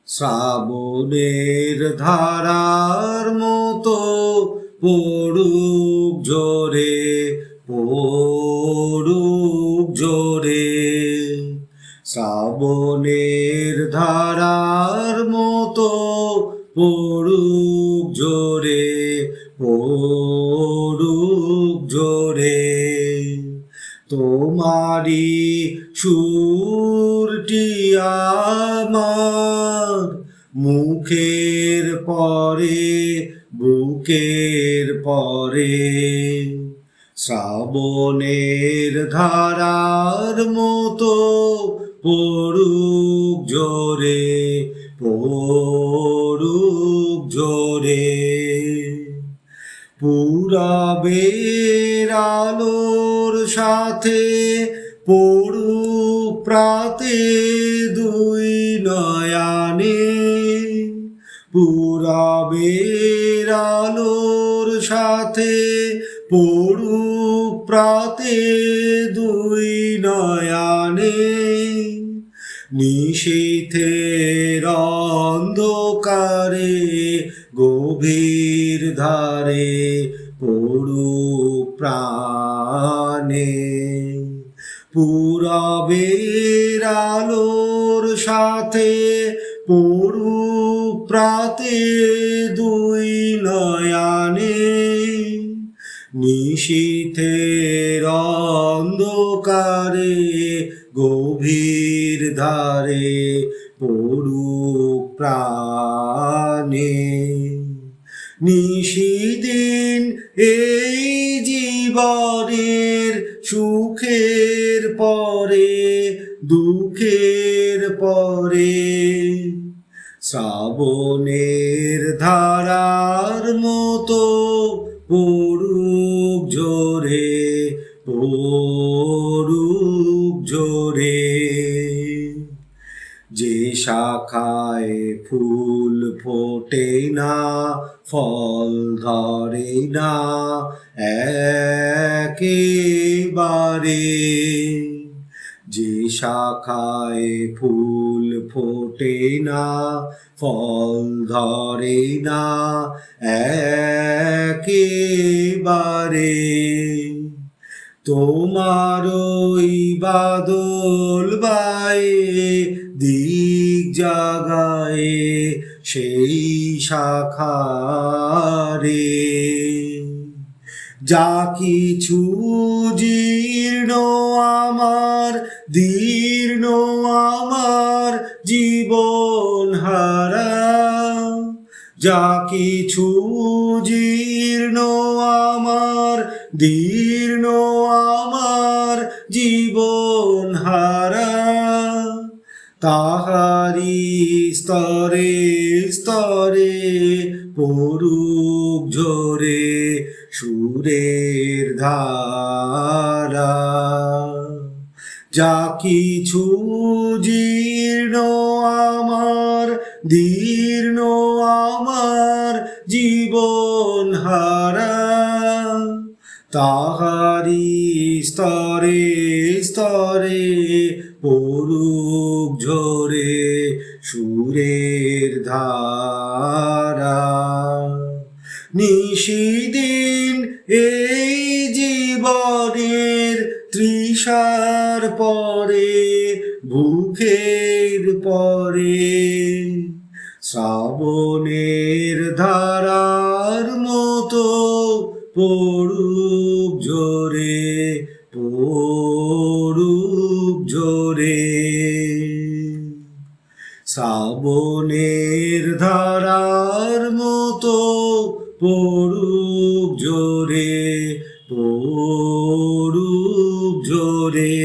শ্রাবণের ধারার মতো পড়ুক জোরে, পড়ুক জোরে। শ্রাবণের ধারার মতো পড়ুক জোরে, পড়ুক জোরে। তোমারি সুরটি আমার মুখের পরে, বুকের পরে। শ্রাবণের ধারার মতো পড়ুক জোরে, পড়ুক জোরে। পূরবের আলোর সাথে পড়ুক প্রাতে দুই নয়ানে। পূরবের আলোর সাথে পড়ুক প্রাতে দুই নয়ানে। নিশীথের অন্ধকারে গভীর ধারে পড়ুক প্রাণে। পূরবের আলোর সাথে পড়ুক প্রাতে দুই নয়ানে। নিশীথের অন্ধকারে গভীর ধারে পড়ুক প্রাণে। নিশিদিন এই জীবনের সুখের পরে, দুঃখের পরে। শ্রাবণের ধারার মতো পড়ুক জোরে, পড়ুক জোরে। যে শাখায় ফুল ফোটে না, ফল ধরে না একেবারে। যে শাখায় ফুল ফোটে না, ফল ধরে না একেবারে। তোমার ওই বাদল বায়ে দিক জাগায়ে সেই শাখারে। যা কিছু জীর্ণ আমার, দীর্ণ আমার জীবন হারা। যা কিছু জীর্ণ আমার, দীর্ণ আমার জীবন হারা। তাহারি স্তরে স্তরে পড়ুক ঝরে সুরের ধারা। যা কিছু জীর্ণ আমার, দীর্ণ আমার জীবন হারা। তাহারি স্তরে স্তরে পড়ুক ঝরে সুরের ধারা। নিশিদিন এই জীবনের তৃষার পরে, ভুখের পরে। শ্রাবণের ধারার মতো পড়ুক জোরে, পড়ুক জোরে। শ্রাবণের ধারার মতো পড়ুক জোরে, পড়ুক জোরে।